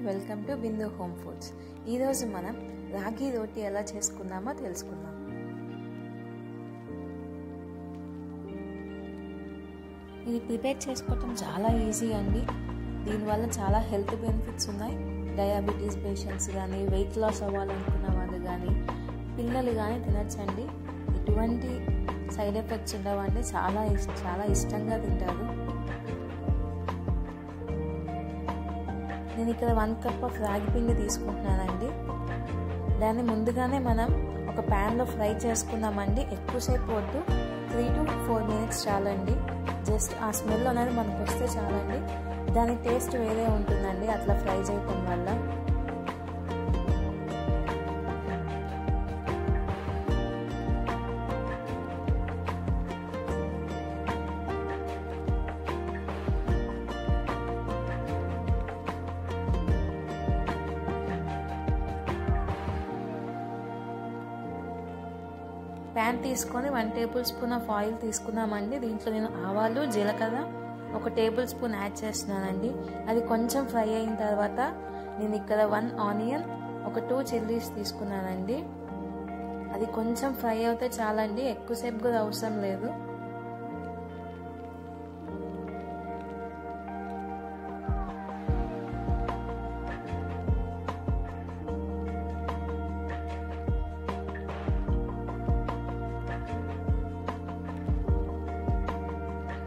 Welcome to Bindu home foods. ఈరోజు మనం రాగి రోటీ ఎలా చేసుకుందామో తెలుసుకుందాం. ఇది ప్రిపేర్ చేసుకోవటం చాలా ఈజీ అండి. దీనివల్ల చాలా హెల్త్ బెనిఫిట్స్ ఉన్నాయి. డయాబెటీస్ పేషెంట్స్ కానీ, వెయిట్ లాస్ అవ్వాలనుకున్న వాళ్ళు కానీ, పిల్లలు కానీ తినచ్చండి. ఎటువంటి సైడ్ ఎఫెక్ట్స్ ఉండవండి. చాలా ఇష్టంగా తింటారు. నేను ఇక్కడ 1 కప్ ఆఫ్ రాగి పిండి తీసుకుంటున్నానండి. దాన్ని ముందుగానే మనం ఒక ప్యాన్లో ఫ్రై చేసుకుందామండి. ఎక్కువసేపు వద్దు, 3 to 4 minutes చాలండి. జస్ట్ ఆ స్మెల్ అనేది మనకు వస్తే చాలండి. దాని టేస్ట్ వేరే ఉంటుందండి అట్లా ఫ్రై చేయటం వల్ల. ప్యాన్ తీసుకొని 1 టేబుల్ స్పూన్ ఆఫ్ ఆయిల్ తీసుకున్నామండి. దీంట్లో నేను ఆవాలు, జీలకర్ర 1 టేబుల్ స్పూన్ యాడ్ చేస్తున్నానండి. అది కొంచెం ఫ్రై అయిన తర్వాత నేను ఇక్కడ 1 ఆనియన్, 2 చిల్లీస్ తీసుకున్నానండి. అది కొంచెం ఫ్రై అవుతే చాలండి, ఎక్కువసేపు కూడా అవసరం లేదు.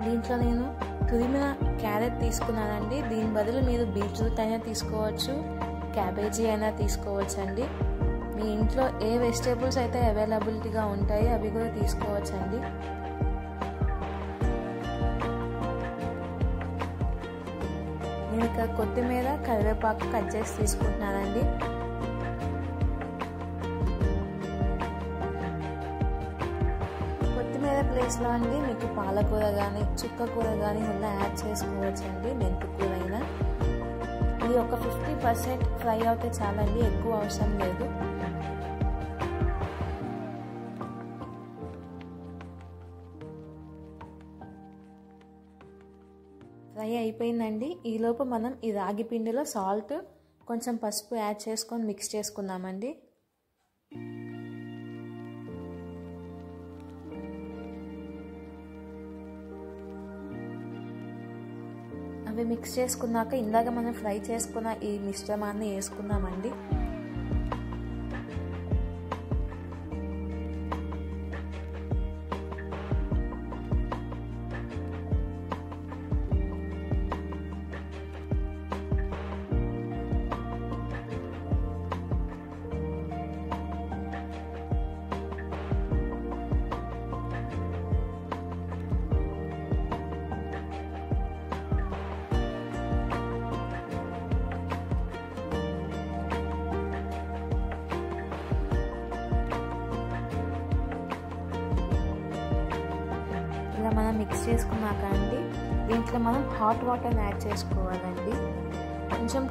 దీంట్లో నేను తురిమిన క్యారెట్ తీసుకున్నానండి. దీని బదులు మీరు బీట్రూట్ అయినా తీసుకోవచ్చు, క్యాబేజీ అయినా తీసుకోవచ్చు అండి. మీ ఇంట్లో ఏ వెజిటేబుల్స్ అయితే అవైలబిలిటీగా ఉంటాయో అవి కూడా తీసుకోవచ్చండి. నేను ఇక్కడ కొత్తిమీర, కరివేపాకు కట్ చేసి తీసుకుంటున్నానండి. కొత్తిమీర ప్లేస్లో అండి మీకు పాలకూర కానీ, చుక్కకూర కానీ ఉన్న యాడ్ చేసుకోవచ్చండి. మెంతికూర అయినా. ఇది ఒక 50% ఫ్రై అవుతే చాలండి, ఎక్కువ అవసరం లేదు. ఫ్రై అయిపోయిందండి. ఈలోపు మనం ఈ రాగి పిండిలో సాల్ట్, కొంచెం పసుపు యాడ్ చేసుకొని మిక్స్ చేసుకుందామండి. అవి మిక్స్ చేసుకున్నాక ఇందాక మనం ఫ్రై చేసుకున్న ఈ మిశ్రమాన్ని వేసుకున్నామండి. ఇలా మనం మిక్స్ చేసుకున్నాక అండి దీంట్లో మనం హాట్ వాటర్ యాడ్ చేసుకోవాలండి.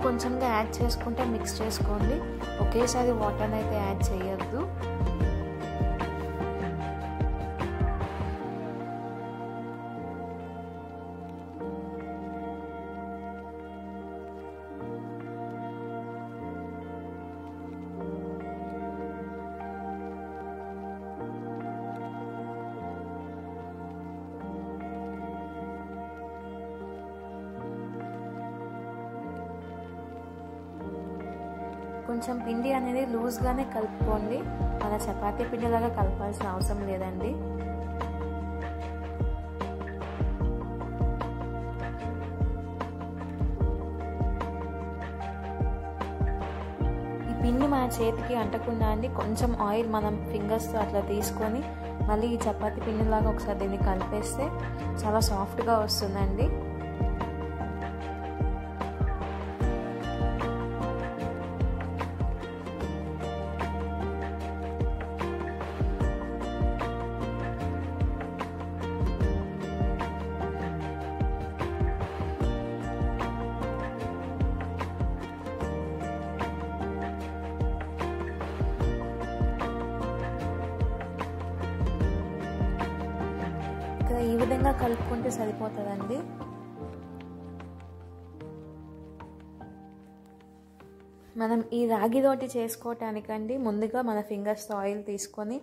కొంచెంగా యాడ్ చేసుకుంటే మిక్స్ చేసుకోండి. ఒకేసారి వాటర్ అయితే యాడ్ చేయొద్దు. కొంచెం పిండి అనేది లూజ్గానే కలుపుకోండి. మన చపాతీ పిండిలాగా కలపాల్సిన అవసరం లేదండి. ఈ పిండి మన చేతికి అంటకుండా అండి కొంచెం ఆయిల్ మనం ఫింగర్స్తో అట్లా తీసుకొని మళ్ళీ ఈ చపాతీ పిండిలాగా ఒకసారి దీన్ని కలిపేస్తే చాలా సాఫ్ట్గా వస్తుందండి. ఈ విధంగా కలుపుకుంటే సరిపోతుందండి. మనం ఈ రాగి రోటి చేసుకోవటానికండి ముందుగా మన ఫింగర్స్తో ఆయిల్ తీసుకొని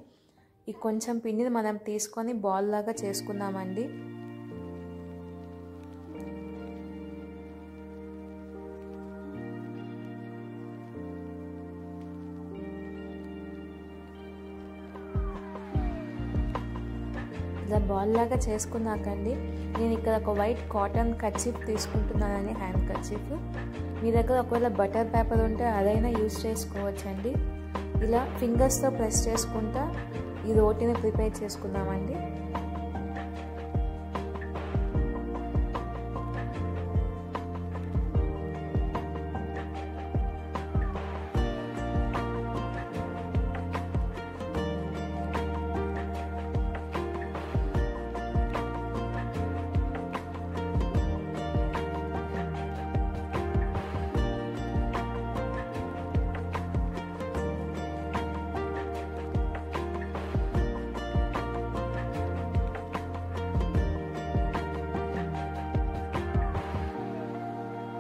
ఈ కొంచెం పిండిని మనం తీసుకొని బాల్ లాగా చేసుకుందామండి. ఇలా బాల్ లాగా చేసుకున్నాకండి నేను ఇక్కడ ఒక వైట్ కాటన్ కర్చీఫ్ తీసుకుంటున్నానండి, హ్యాండ్ కర్చీఫ్. మీ దగ్గర ఒకవేళ బటర్ పేపర్ ఉంటే అదైనా యూజ్ చేసుకోవచ్చండి. ఇలా ఫింగర్స్తో ప్రెస్ చేసుకుంటా ఈ రోటీని ప్రిపేర్ చేసుకుందామండి.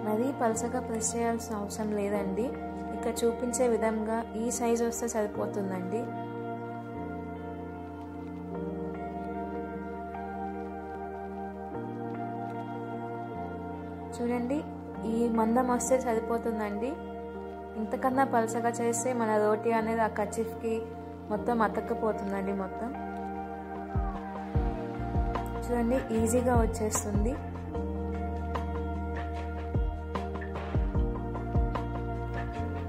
మరీ పలసగా ప్రెస్ చేయాల్సిన అవసరం లేదండి. ఇక్కడ చూపించే విధంగా ఈ సైజ్ వస్తే సరిపోతుందండి. చూడండి, ఈ మందం వస్తే సరిపోతుందండి. ఇంతకన్నా పలసగా చేస్తే మన రోటీ అనేది ఆ కర్చీఫ్కి మొత్తం అతక్కపోతుందండి. మొత్తం చూడండి, ఈజీగా వచ్చేస్తుంది.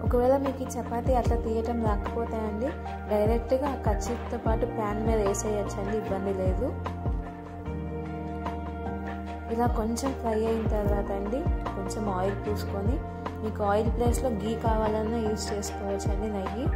ఒకవేళ మీకు ఈ చపాతీ అట్లా తీయటం రాకపోతే అండి డైరెక్ట్గా ఆ కర్చీఫ్తో పాటు ప్యాన్ మీద వేసేయచ్చండి, ఇబ్బంది లేదు. ఇలా కొంచెం ఫ్రై అయిన తర్వాత అండి కొంచెం ఆయిల్ పూసుకొని, మీకు ఆయిల్ ప్లేస్లో గీ కావాలన్నా యూజ్ చేసుకోవచ్చండి, నెయ్యి.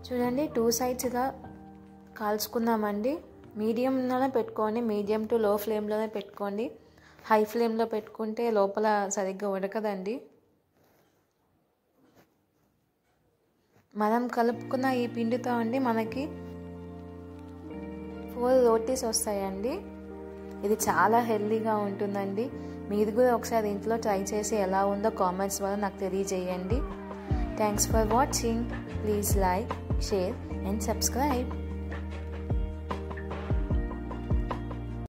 చూడండి, 2 సైడ్స్ ఇలా కాల్చుకుందామండి. మీడియంలోనే పెట్టుకోండి, మీడియం టు లో ఫ్లేమ్లోనే పెట్టుకోండి. హై ఫ్లేమ్లో పెట్టుకుంటే లోపల సరిగ్గా ఉడకదండి. మనం కలుపుకున్న ఈ పిండితో అండి మనకి 4 రోటీస్ వస్తాయండి. ఇది చాలా హెల్తీగా ఉంటుందండి. మీరు కూడా ఒకసారి ఇంట్లో ట్రై చేసి ఎలా ఉందో కామెంట్స్ వల్ల నాకు తెలియజేయండి. Thanks for watching. Please like, share and subscribe.